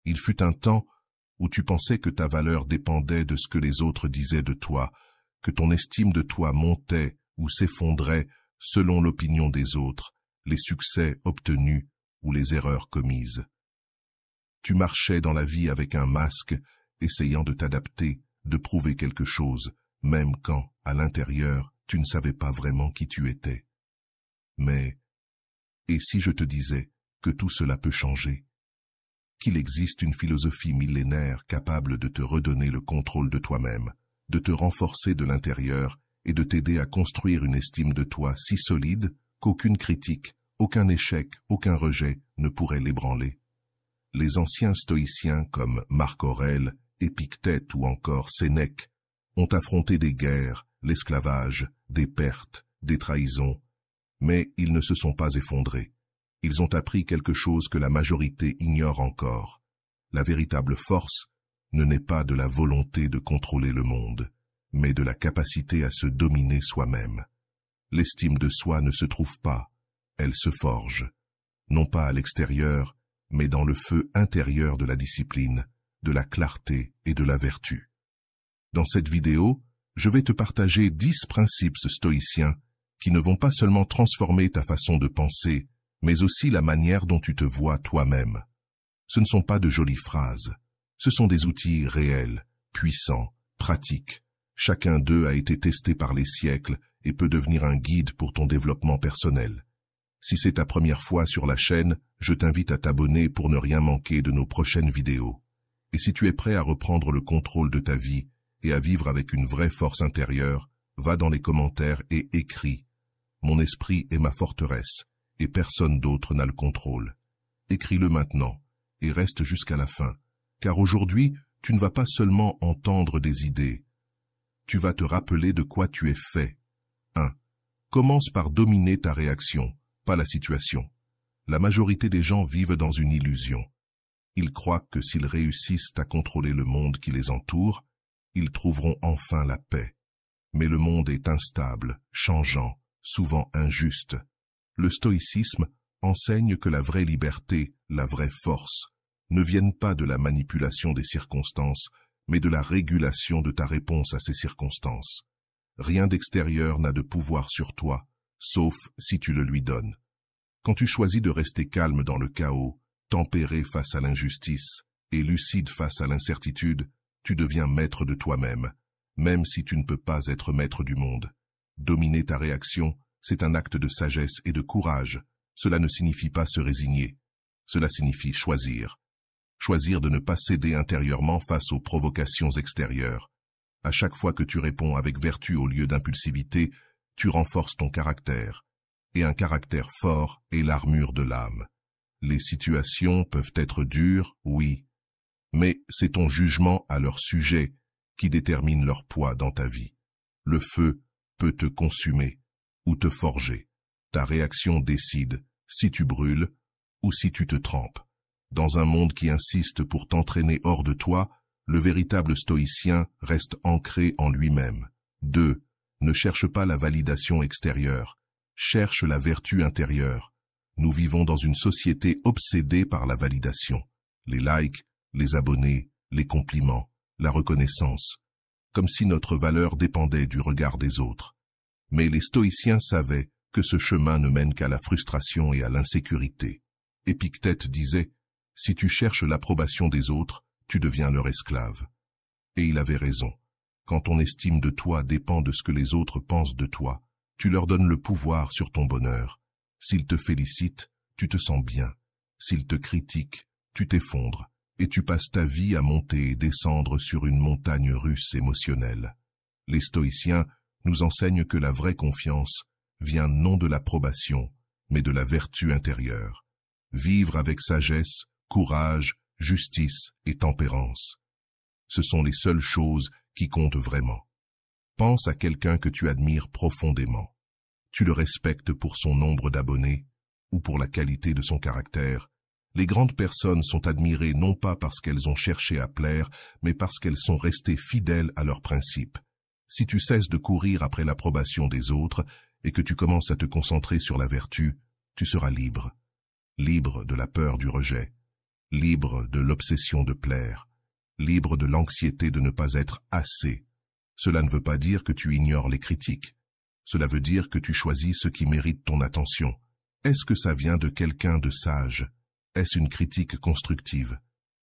Il fut un temps où tu pensais que ta valeur dépendait de ce que les autres disaient de toi, que ton estime de toi montait ou s'effondrait selon l'opinion des autres, les succès obtenus ou les erreurs commises. Tu marchais dans la vie avec un masque, essayant de t'adapter, de prouver quelque chose, même quand, à l'intérieur, tu ne savais pas vraiment qui tu étais. Mais, et si je te disais que tout cela peut changer? Qu'il existe une philosophie millénaire capable de te redonner le contrôle de toi-même, de te renforcer de l'intérieur et de t'aider à construire une estime de toi si solide qu'aucune critique, aucun échec, aucun rejet ne pourrait l'ébranler. Les anciens stoïciens comme Marc Aurèle, Épictète ou encore Sénèque ont affronté des guerres, l'esclavage, des pertes, des trahisons, mais ils ne se sont pas effondrés. Ils ont appris quelque chose que la majorité ignore encore. La véritable force ne naît pas de la volonté de contrôler le monde, mais de la capacité à se dominer soi-même. L'estime de soi ne se trouve pas, elle se forge, non pas à l'extérieur, mais dans le feu intérieur de la discipline, de la clarté et de la vertu. Dans cette vidéo, je vais te partager 10 principes stoïciens qui ne vont pas seulement transformer ta façon de penser, mais aussi la manière dont tu te vois toi-même. Ce ne sont pas de jolies phrases, ce sont des outils réels, puissants, pratiques. Chacun d'eux a été testé par les siècles et peut devenir un guide pour ton développement personnel. Si c'est ta première fois sur la chaîne, je t'invite à t'abonner pour ne rien manquer de nos prochaines vidéos. Et si tu es prêt à reprendre le contrôle de ta vie et à vivre avec une vraie force intérieure, va dans les commentaires et écris « Mon esprit est ma forteresse, et personne d'autre n'a le contrôle ». Écris-le maintenant, et reste jusqu'à la fin, car aujourd'hui, tu ne vas pas seulement entendre des idées. Tu vas te rappeler de quoi tu es fait. 1. Commence par dominer ta réaction, pas la situation. La majorité des gens vivent dans une illusion. Ils croient que s'ils réussissent à contrôler le monde qui les entoure, ils trouveront enfin la paix. Mais le monde est instable, changeant, souvent injuste. Le stoïcisme enseigne que la vraie liberté, la vraie force, ne viennent pas de la manipulation des circonstances, mais de la régulation de ta réponse à ces circonstances. Rien d'extérieur n'a de pouvoir sur toi, sauf si tu le lui donnes. Quand tu choisis de rester calme dans le chaos, tempéré face à l'injustice et lucide face à l'incertitude, tu deviens maître de toi-même, même si tu ne peux pas être maître du monde. Dominer ta réaction, c'est un acte de sagesse et de courage. Cela ne signifie pas se résigner. Cela signifie choisir. Choisir de ne pas céder intérieurement face aux provocations extérieures. À chaque fois que tu réponds avec vertu au lieu d'impulsivité, tu renforces ton caractère. Et un caractère fort est l'armure de l'âme. Les situations peuvent être dures, oui, mais c'est ton jugement à leur sujet qui détermine leur poids dans ta vie. Le feu peut te consumer ou te forger. Ta réaction décide si tu brûles ou si tu te trempes. Dans un monde qui insiste pour t'entraîner hors de toi, le véritable stoïcien reste ancré en lui-même. 2. Ne cherche pas la validation extérieure. Cherche la vertu intérieure. Nous vivons dans une société obsédée par la validation. Les likes, les abonnés, les compliments, la reconnaissance. Comme si notre valeur dépendait du regard des autres. Mais les stoïciens savaient que ce chemin ne mène qu'à la frustration et à l'insécurité. Épictète disait « Si tu cherches l'approbation des autres, tu deviens leur esclave ». Et il avait raison. Quand ton estime de toi dépend de ce que les autres pensent de toi, tu leur donnes le pouvoir sur ton bonheur. S'ils te félicitent, tu te sens bien. S'ils te critiquent, tu t'effondres et tu passes ta vie à monter et descendre sur une montagne russe émotionnelle. Les stoïciens nous enseignent que la vraie confiance vient non de l'approbation, mais de la vertu intérieure. Vivre avec sagesse, courage, justice et tempérance. Ce sont les seules choses qui comptent vraiment. Pense à quelqu'un que tu admires profondément. Tu le respectes pour son nombre d'abonnés ou pour la qualité de son caractère. Les grandes personnes sont admirées non pas parce qu'elles ont cherché à plaire, mais parce qu'elles sont restées fidèles à leurs principes. Si tu cesses de courir après l'approbation des autres et que tu commences à te concentrer sur la vertu, tu seras libre. Libre de la peur du rejet. libre de l'obsession de plaire, libre de l'anxiété de ne pas être assez. Cela ne veut pas dire que tu ignores les critiques. Cela veut dire que tu choisis ce qui mérite ton attention. Est-ce que ça vient de quelqu'un de sage? Est-ce une critique constructive?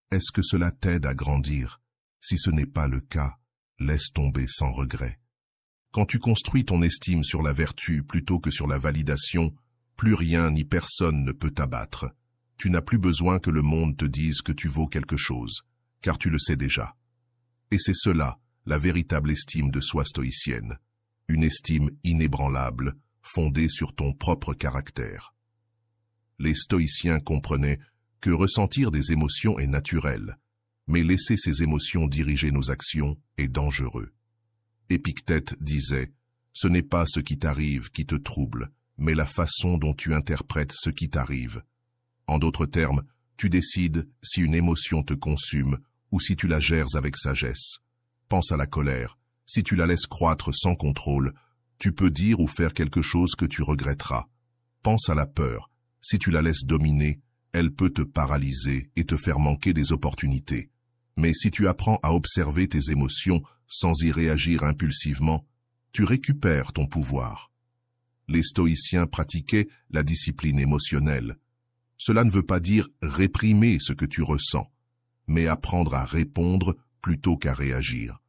Est-ce que cela t'aide à grandir? Si ce n'est pas le cas, laisse tomber sans regret. Quand tu construis ton estime sur la vertu plutôt que sur la validation, plus rien ni personne ne peut t'abattre. Tu n'as plus besoin que le monde te dise que tu vaux quelque chose, car tu le sais déjà. Et c'est cela, la véritable estime de soi stoïcienne. Une estime inébranlable, fondée sur ton propre caractère. Les stoïciens comprenaient que ressentir des émotions est naturel, mais laisser ces émotions diriger nos actions est dangereux. Épictète disait « Ce n'est pas ce qui t'arrive qui te trouble, mais la façon dont tu interprètes ce qui t'arrive. » En d'autres termes, tu décides si une émotion te consume ou si tu la gères avec sagesse. Pense à la colère. Si tu la laisses croître sans contrôle, tu peux dire ou faire quelque chose que tu regretteras. Pense à la peur. Si tu la laisses dominer, elle peut te paralyser et te faire manquer des opportunités. Mais si tu apprends à observer tes émotions sans y réagir impulsivement, tu récupères ton pouvoir. Les stoïciens pratiquaient la discipline émotionnelle. Cela ne veut pas dire réprimer ce que tu ressens, mais apprendre à répondre plutôt qu'à réagir.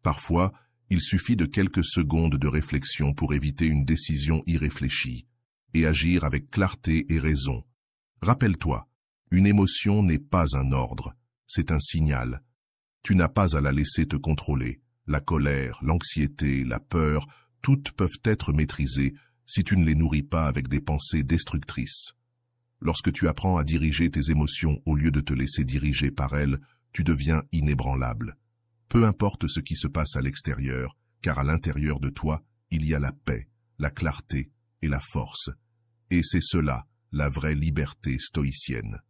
Parfois, il suffit de quelques secondes de réflexion pour éviter une décision irréfléchie et agir avec clarté et raison. Rappelle-toi, une émotion n'est pas un ordre, c'est un signal. Tu n'as pas à la laisser te contrôler. La colère, l'anxiété, la peur, toutes peuvent être maîtrisées si tu ne les nourris pas avec des pensées destructrices. Lorsque tu apprends à diriger tes émotions au lieu de te laisser diriger par elles, tu deviens inébranlable. Peu importe ce qui se passe à l'extérieur, car à l'intérieur de toi, il y a la paix, la clarté et la force. Et c'est cela, la vraie liberté stoïcienne.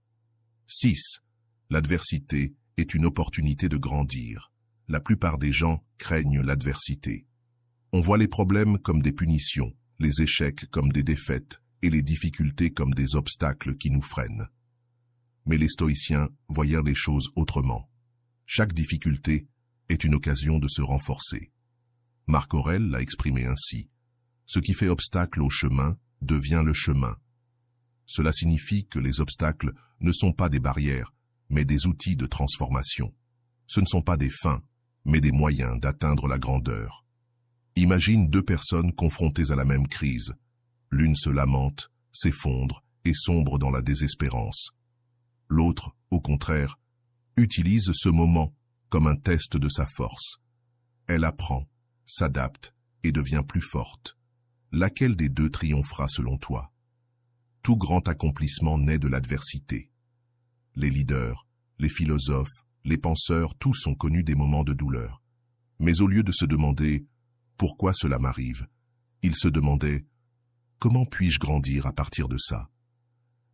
6. L'adversité est une opportunité de grandir. La plupart des gens craignent l'adversité. On voit les problèmes comme des punitions, les échecs comme des défaites et les difficultés comme des obstacles qui nous freinent. Mais les stoïciens voyaient les choses autrement. Chaque difficulté est une occasion de se renforcer. Marc Aurèle l'a exprimé ainsi. Ce qui fait obstacle au chemin devient le chemin. Cela signifie que les obstacles ne sont pas des barrières, mais des outils de transformation. Ce ne sont pas des fins, mais des moyens d'atteindre la grandeur. Imagine deux personnes confrontées à la même crise. L'une se lamente, s'effondre et sombre dans la désespérance. L'autre, au contraire, utilise ce moment comme un test de sa force. Elle apprend, s'adapte et devient plus forte. Laquelle des deux triomphera selon toi? Tout grand accomplissement naît de l'adversité. Les leaders, les philosophes, les penseurs, tous ont connu des moments de douleur. Mais au lieu de se demander « Pourquoi cela m'arrive ?», ils se demandaient « Comment puis-je grandir à partir de ça ?»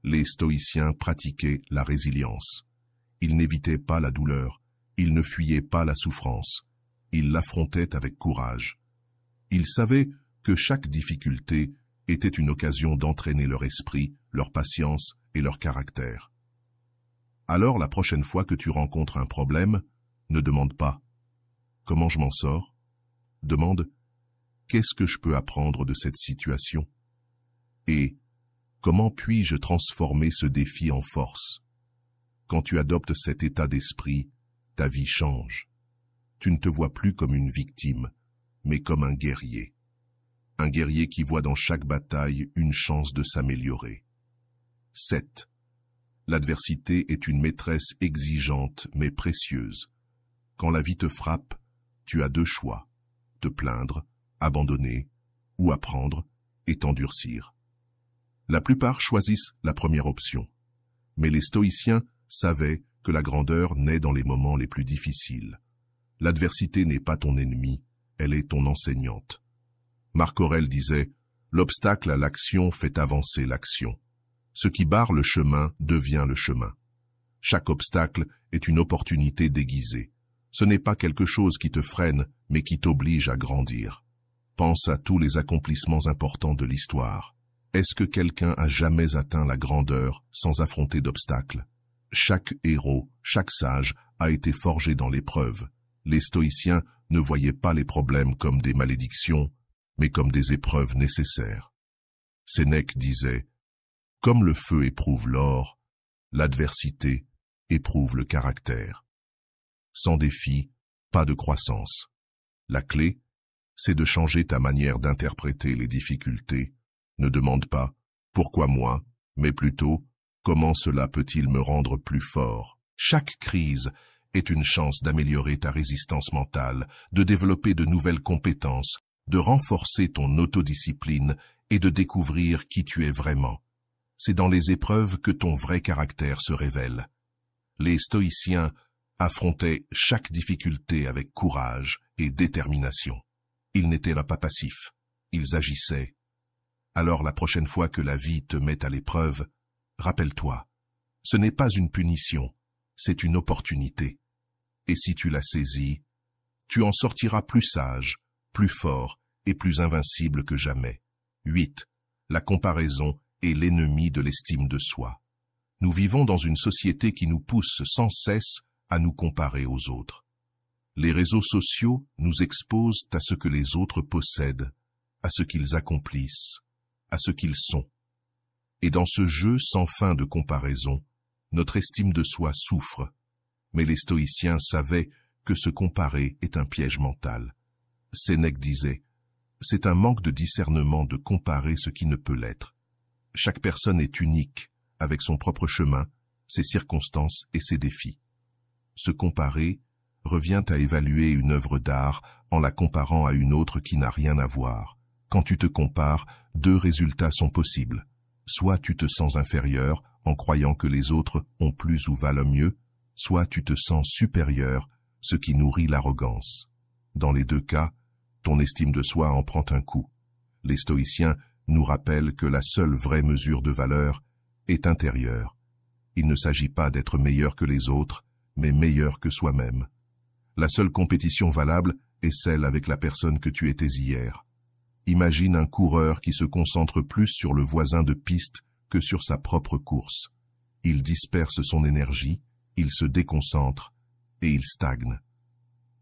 Les stoïciens pratiquaient la résilience. Ils n'évitaient pas la douleur, ils ne fuyaient pas la souffrance, ils l'affrontaient avec courage. Ils savaient que chaque difficulté était une occasion d'entraîner leur esprit, leur patience et leur caractère. Alors, la prochaine fois que tu rencontres un problème, ne demande pas « Comment je m'en sors ?» Demande « Qu'est-ce que je peux apprendre de cette situation ?» Et « Comment puis-je transformer ce défi en force ?» Quand tu adoptes cet état d'esprit, ta vie change. Tu ne te vois plus comme une victime, mais comme un guerrier. Un guerrier qui voit dans chaque bataille une chance de s'améliorer. 7. L'adversité est une maîtresse exigeante mais précieuse. Quand la vie te frappe, tu as deux choix, te plaindre, abandonner, ou apprendre et t'endurcir. La plupart choisissent la première option, mais les stoïciens savaient que la grandeur naît dans les moments les plus difficiles. L'adversité n'est pas ton ennemi, elle est ton enseignante. Marc Aurèle disait « L'obstacle à l'action fait avancer l'action. Ce qui barre le chemin devient le chemin. Chaque obstacle est une opportunité déguisée. Ce n'est pas quelque chose qui te freine, mais qui t'oblige à grandir. Pense à tous les accomplissements importants de l'histoire. Est-ce que quelqu'un a jamais atteint la grandeur sans affronter d'obstacles? Chaque héros, chaque sage a été forgé dans l'épreuve. Les stoïciens ne voyaient pas les problèmes comme des malédictions, mais comme des épreuves nécessaires. Sénèque disait « Comme le feu éprouve l'or, l'adversité éprouve le caractère. Sans défi, pas de croissance. La clé, c'est de changer ta manière d'interpréter les difficultés. Ne demande pas « Pourquoi moi ?», mais plutôt « Comment cela peut-il me rendre plus fort ?» Chaque crise est une chance d'améliorer ta résistance mentale, de développer de nouvelles compétences, de renforcer ton autodiscipline et de découvrir qui tu es vraiment. C'est dans les épreuves que ton vrai caractère se révèle. Les stoïciens affrontaient chaque difficulté avec courage et détermination. Ils n'étaient là pas passifs, ils agissaient. Alors la prochaine fois que la vie te met à l'épreuve, rappelle-toi, ce n'est pas une punition, c'est une opportunité. Et si tu la saisis, tu en sortiras plus sage, plus fort et plus invincible que jamais. 8. La comparaison est l'ennemi de l'estime de soi. Nous vivons dans une société qui nous pousse sans cesse à nous comparer aux autres. Les réseaux sociaux nous exposent à ce que les autres possèdent, à ce qu'ils accomplissent, à ce qu'ils sont. Et dans ce jeu sans fin de comparaison, notre estime de soi souffre. Mais les stoïciens savaient que se comparer est un piège mental. Sénèque disait « C'est un manque de discernement de comparer ce qui ne peut l'être. Chaque personne est unique, avec son propre chemin, ses circonstances et ses défis. Se comparer revient à évaluer une œuvre d'art en la comparant à une autre qui n'a rien à voir. Quand tu te compares, deux résultats sont possibles. Soit tu te sens inférieur en croyant que les autres ont plus ou valent mieux, soit tu te sens supérieur, ce qui nourrit l'arrogance. Dans les deux cas, ton estime de soi en prend un coup. Les stoïciens nous rappellent que la seule vraie mesure de valeur est intérieure. Il ne s'agit pas d'être meilleur que les autres, mais meilleur que soi-même. La seule compétition valable est celle avec la personne que tu étais hier. Imagine un coureur qui se concentre plus sur le voisin de piste que sur sa propre course. Il disperse son énergie, il se déconcentre et il stagne.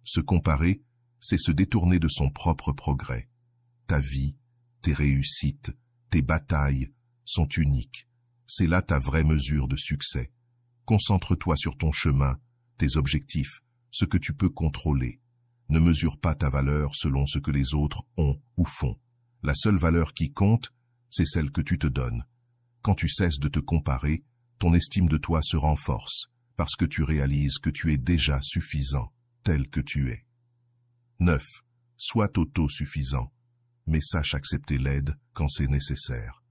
Se comparer, c'est se détourner de son propre progrès. Ta vie, tes réussites, tes batailles sont uniques. C'est là ta vraie mesure de succès. Concentre-toi sur ton chemin, tes objectifs, ce que tu peux contrôler. Ne mesure pas ta valeur selon ce que les autres ont ou font. La seule valeur qui compte, c'est celle que tu te donnes. Quand tu cesses de te comparer, ton estime de toi se renforce, parce que tu réalises que tu es déjà suffisant, tel que tu es. 9. Sois autosuffisant, mais sache accepter l'aide quand c'est nécessaire.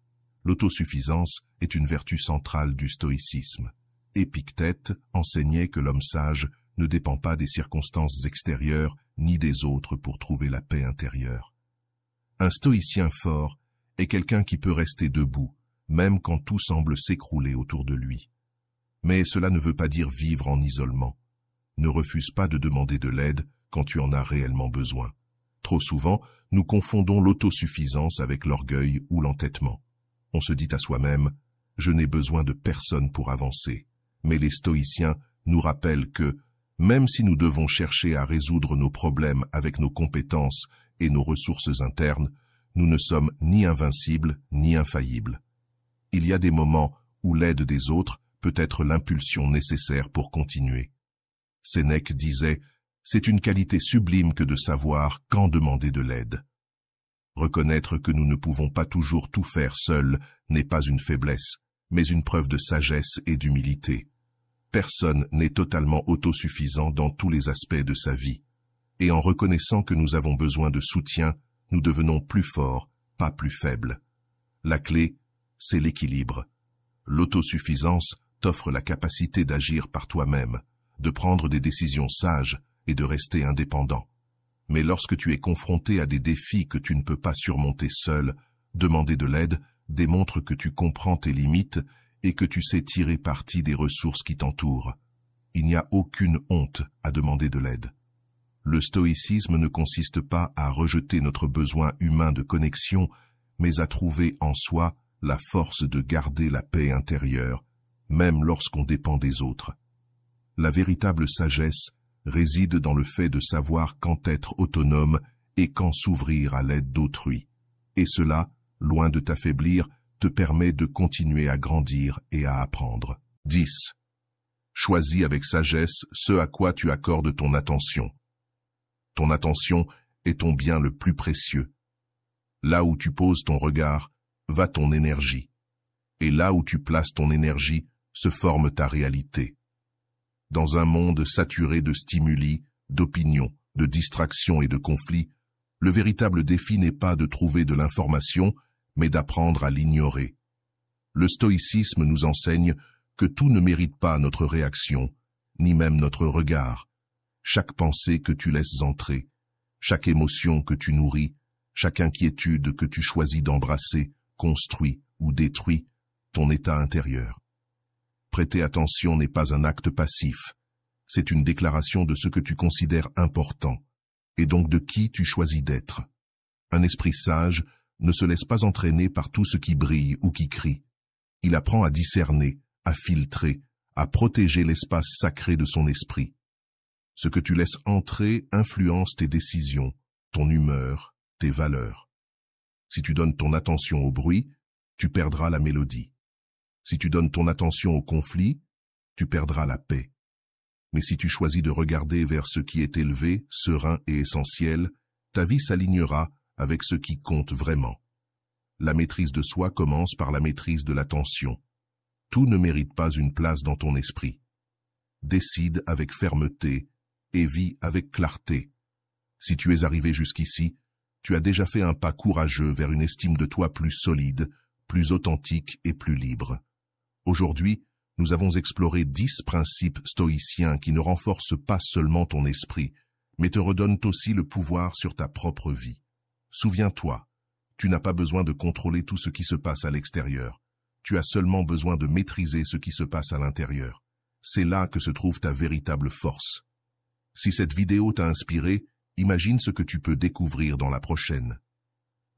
L'autosuffisance est une vertu centrale du stoïcisme. Épictète enseignait que l'homme sage ne dépend pas des circonstances extérieures ni des autres pour trouver la paix intérieure. Un stoïcien fort est quelqu'un qui peut rester debout, même quand tout semble s'écrouler autour de lui. Mais cela ne veut pas dire vivre en isolement. Ne refuse pas de demander de l'aide quand tu en as réellement besoin. Trop souvent, nous confondons l'autosuffisance avec l'orgueil ou l'entêtement. On se dit à soi-même « Je n'ai besoin de personne pour avancer ». Mais les stoïciens nous rappellent que, même si nous devons chercher à résoudre nos problèmes avec nos compétences et nos ressources internes, nous ne sommes ni invincibles ni infaillibles. Il y a des moments où l'aide des autres peut être l'impulsion nécessaire pour continuer. Sénèque disait « C'est une qualité sublime que de savoir quand demander de l'aide ». Reconnaître que nous ne pouvons pas toujours tout faire seuls n'est pas une faiblesse, mais une preuve de sagesse et d'humilité. Personne n'est totalement autosuffisant dans tous les aspects de sa vie. Et en reconnaissant que nous avons besoin de soutien, nous devenons plus forts, pas plus faibles. La clé, c'est l'équilibre. L'autosuffisance t'offre la capacité d'agir par toi-même, de prendre des décisions sages et de rester indépendant. Mais lorsque tu es confronté à des défis que tu ne peux pas surmonter seul, demander de l'aide démontre que tu comprends tes limites et que tu sais tirer parti des ressources qui t'entourent. Il n'y a aucune honte à demander de l'aide. Le stoïcisme ne consiste pas à rejeter notre besoin humain de connexion, mais à trouver en soi la force de garder la paix intérieure, même lorsqu'on dépend des autres. La véritable sagesse réside dans le fait de savoir quand être autonome et quand s'ouvrir à l'aide d'autrui. Et cela, loin de t'affaiblir, te permet de continuer à grandir et à apprendre. 10. Choisis avec sagesse ce à quoi tu accordes ton attention. Ton attention est ton bien le plus précieux. Là où tu poses ton regard, va ton énergie. Et là où tu places ton énergie, se forme ta réalité. Dans un monde saturé de stimuli, d'opinions, de distractions et de conflits, le véritable défi n'est pas de trouver de l'information, mais d'apprendre à l'ignorer. Le stoïcisme nous enseigne que tout ne mérite pas notre réaction, ni même notre regard. Chaque pensée que tu laisses entrer, chaque émotion que tu nourris, chaque inquiétude que tu choisis d'embrasser, construit ou détruit ton état intérieur. Prêter attention n'est pas un acte passif, c'est une déclaration de ce que tu considères important, et donc de qui tu choisis d'être. Un esprit sage ne se laisse pas entraîner par tout ce qui brille ou qui crie. Il apprend à discerner, à filtrer, à protéger l'espace sacré de son esprit. Ce que tu laisses entrer influence tes décisions, ton humeur, tes valeurs. Si tu donnes ton attention au bruit, tu perdras la mélodie. Si tu donnes ton attention au conflit, tu perdras la paix. Mais si tu choisis de regarder vers ce qui est élevé, serein et essentiel, ta vie s'alignera avec ce qui compte vraiment. La maîtrise de soi commence par la maîtrise de l'attention. Tout ne mérite pas une place dans ton esprit. Décide avec fermeté et vis avec clarté. Si tu es arrivé jusqu'ici, tu as déjà fait un pas courageux vers une estime de toi plus solide, plus authentique et plus libre. Aujourd'hui, nous avons exploré 10 principes stoïciens qui ne renforcent pas seulement ton esprit, mais te redonnent aussi le pouvoir sur ta propre vie. Souviens-toi, tu n'as pas besoin de contrôler tout ce qui se passe à l'extérieur. Tu as seulement besoin de maîtriser ce qui se passe à l'intérieur. C'est là que se trouve ta véritable force. Si cette vidéo t'a inspiré, imagine ce que tu peux découvrir dans la prochaine.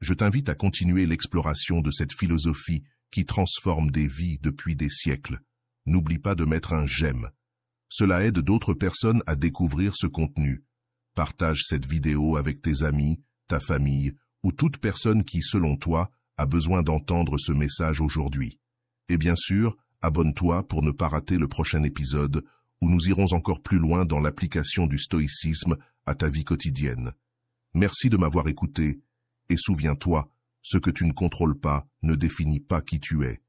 Je t'invite à continuer l'exploration de cette philosophie qui transforme des vies depuis des siècles. N'oublie pas de mettre un j'aime. Cela aide d'autres personnes à découvrir ce contenu. Partage cette vidéo avec tes amis, ta famille ou toute personne qui, selon toi, a besoin d'entendre ce message aujourd'hui. Et bien sûr, abonne-toi pour ne pas rater le prochain épisode où nous irons encore plus loin dans l'application du stoïcisme à ta vie quotidienne. Merci de m'avoir écouté et souviens-toi, ce que tu ne contrôles pas ne définit pas qui tu es.